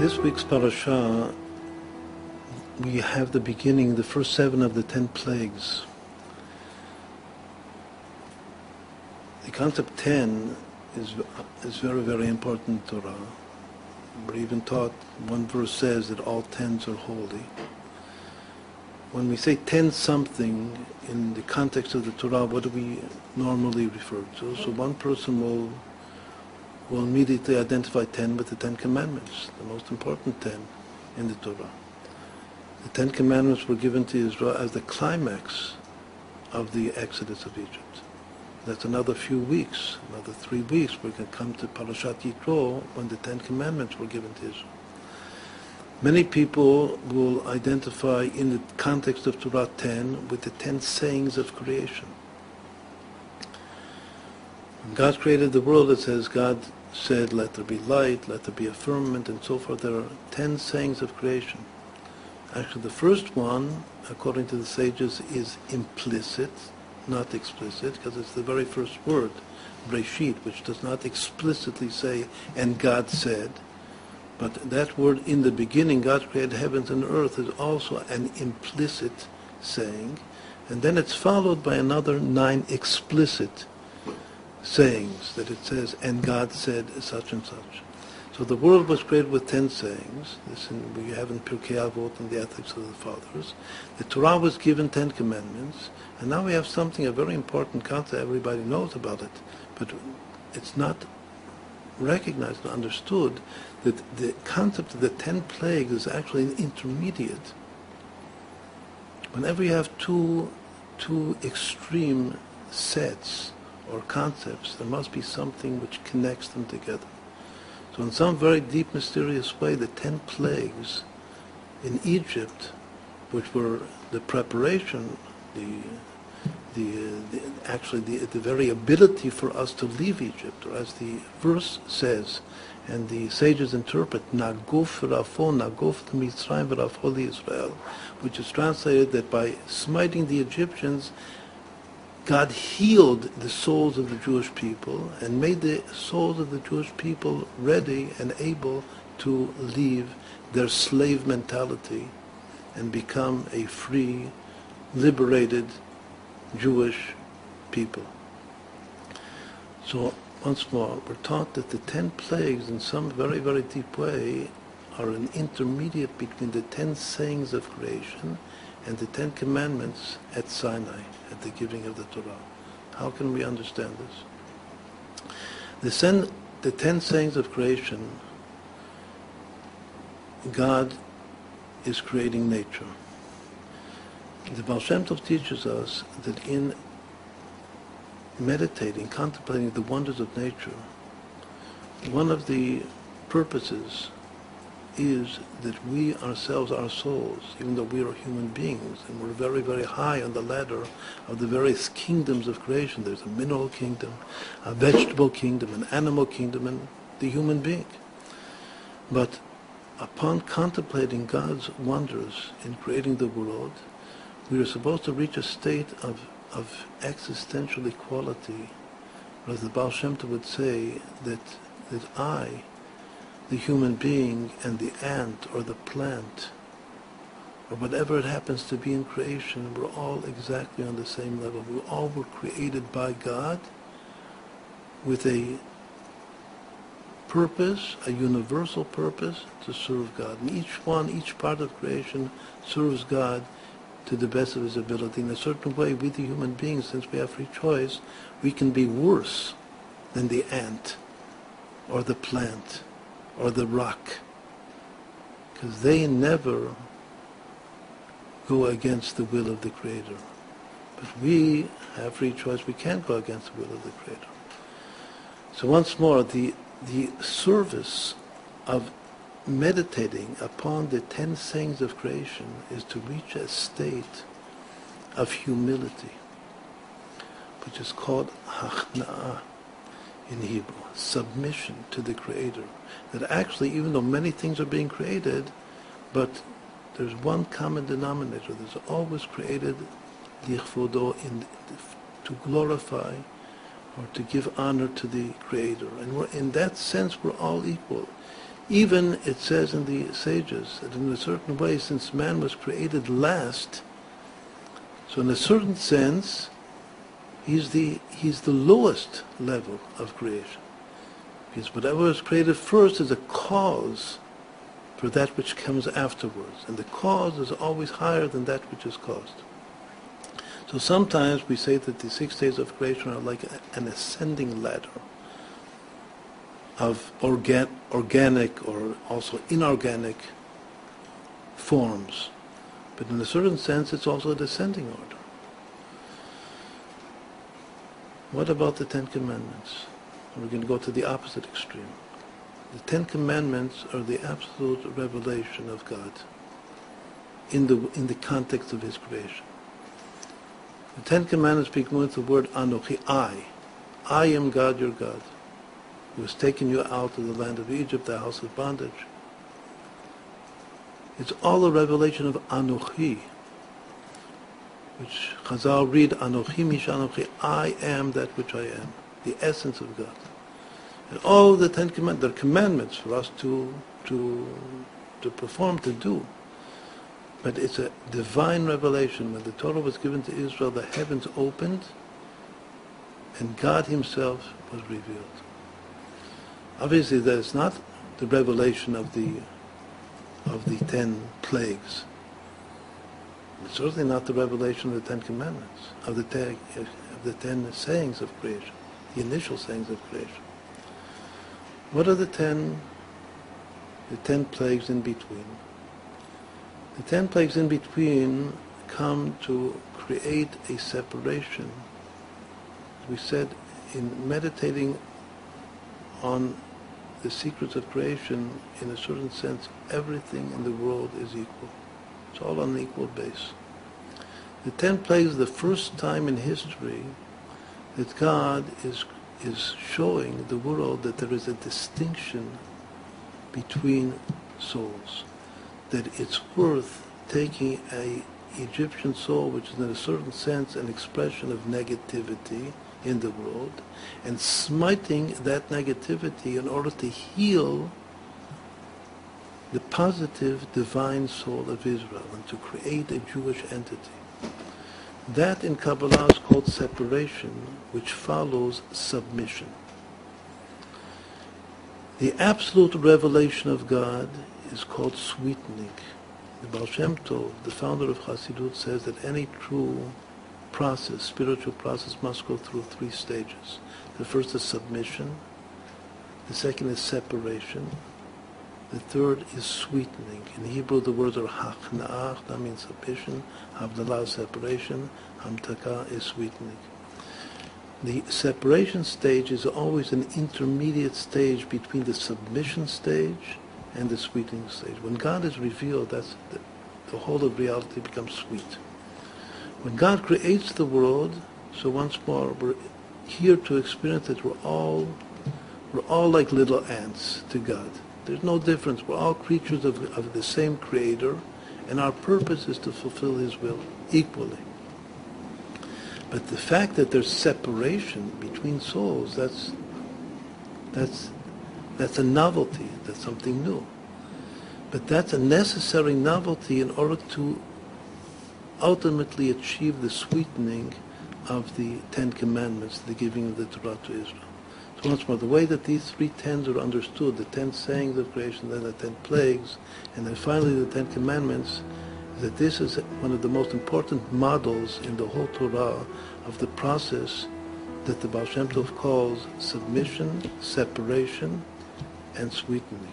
This week's Parashá, we have the beginning, the first 7 of the 10 plagues. The concept 10 is very, very important in Torah. We're even taught, one verse says that all 10s are holy. When we say 10 something in the context of the Torah, what do we normally refer to? So one person will immediately identify 10 with the 10 commandments, the most important 10 in the Torah. The 10 commandments were given to Israel as the climax of the exodus of Egypt. That's another few weeks, another 3 weeks, we can come to Parashat Yitro when the 10 commandments were given to Israel. Many people will identify in the context of Torah 10 with the 10 sayings of creation. When God created the world, it says God said, let there be light, let there be a firmament, and so forth. There are 10 sayings of creation. Actually, the first one, according to the sages, is implicit, not explicit, because it's the very first word, Breshit, which does not explicitly say, and God said. But that word, in the beginning, God created heavens and earth, is also an implicit saying. And then it's followed by another 9 explicit sayings, that it says, and God said such and such. So the world was created with 10 sayings. This we have in Pirkei Avot in the Ethics of the Fathers. The Torah was given 10 commandments, and now we have something, a very important concept. Everybody knows about it, but it's not recognized and understood that the concept of the 10 plagues is actually an intermediate. Whenever you have two extreme sets or concepts, there must be something which connects them together. So in some very deep, mysterious way, the 10 plagues in Egypt, which were the preparation, actually the very ability for us to leave Egypt, or as the verse says, and the sages interpret, Naguf Rafo, Naguf Mitzrayim Rafo Israel, which is translated that by smiting the Egyptians, God healed the souls of the Jewish people and made the souls of the Jewish people ready and able to leave their slave mentality and become a free, liberated Jewish people. So, once more, we're taught that the 10 plagues, in some very, very deep way, are an intermediate between the 10 sayings of creation and the 10 commandments at Sinai, at the giving of the Torah. How can we understand this? The 10 sayings of creation, God is creating nature. The Baal Shem Tov teaches us that in meditating, contemplating the wonders of nature, one of the purposes is that we ourselves, our souls, even though we are human beings, and we're very, very high on the ladder of the various kingdoms of creation. There's a mineral kingdom, a vegetable kingdom, an animal kingdom, and the human being. But upon contemplating God's wonders in creating the world, we are supposed to reach a state of existential equality, or as the Baal Shem Tov would say, that I, the human being, and the ant or the plant, or whatever it happens to be in creation, we're all exactly on the same level. We all were created by God with a purpose, a universal purpose, to serve God. And each part of creation serves God to the best of his ability. In a certain way, we the human beings, since we have free choice, we can be worse than the ant or the plant or the rock, because they never go against the will of the Creator. But we have free choice. We can't go against the will of the Creator. So once more, the service of meditating upon the 10 sayings of creation is to reach a state of humility, which is called hachna'ah in Hebrew, submission to the Creator. That actually, even though many things are being created, but there's one common denominator. There's always created lichvodo, to glorify or to give honor to the Creator. And in that sense, we're all equal. Even it says in the sages that in a certain way, since man was created last, so in a certain sense, he's the lowest level of creation. Because whatever was created first is a cause for that which comes afterwards. And the cause is always higher than that which is caused. So sometimes we say that the 6 days of creation are like an ascending ladder of organic or also inorganic forms. But in a certain sense, it's also a descending order. What about the Ten Commandments? We're going to go to the opposite extreme. The Ten Commandments are the absolute revelation of God in the context of His creation. The Ten Commandments begin with the word Anochi, I am God, your God, who has taken you out of the land of Egypt, the house of bondage. It's all a revelation of Anochi, which Chazal read, Anochi mish Anochi, I am that which I am, the essence of God. And all the Ten Commandments, they're commandments for us to perform, to do. But it's a divine revelation. When the Torah was given to Israel, the heavens opened, and God Himself was revealed. Obviously, that is not the revelation of the 10 plagues. It's certainly not the revelation of the 10 Commandments, of the 10 sayings of creation, the initial sayings of creation. What are the 10 plagues in between? The 10 plagues in between come to create a separation. We said, in meditating on the secrets of creation, in a certain sense, everything in the world is equal. It's all on an equal base. The 10 plagues are the first time in history that God is showing the world that there is a distinction between souls. That it's worth taking an Egyptian soul, which is in a certain sense an expression of negativity in the world, and smiting that negativity in order to heal the positive divine soul of Israel and to create a Jewish entity. That in Kabbalah is called separation, which follows submission. The absolute revelation of God is called sweetening. The Baal Shem Tov, the founder of Hasidut, says that any true process, spiritual process, must go through 3 stages. The first is submission, the second is separation, the third is sweetening. In Hebrew the words are hachna'ah, that means submission, havdalah is separation, hamtaka is sweetening. The separation stage is always an intermediate stage between the submission stage and the sweetening stage. When God is revealed, that's the whole of reality becomes sweet. When God creates the world, so once more, we're here to experience that we're all like little ants to God. There's no difference. We're all creatures of the same Creator, and our purpose is to fulfill His will equally. But the fact that there's separation between souls, that's a novelty, that's something new. But that's a necessary novelty in order to ultimately achieve the sweetening of the 10 Commandments, the giving of the Torah to Israel. So once more, the way that these 3 tens are understood, the 10 sayings of creation, then the 10 plagues, and then finally the 10 Commandments, is that this is one of the most important models in the whole Torah of the process that the Baal Shem Tov calls submission, separation, and sweetening.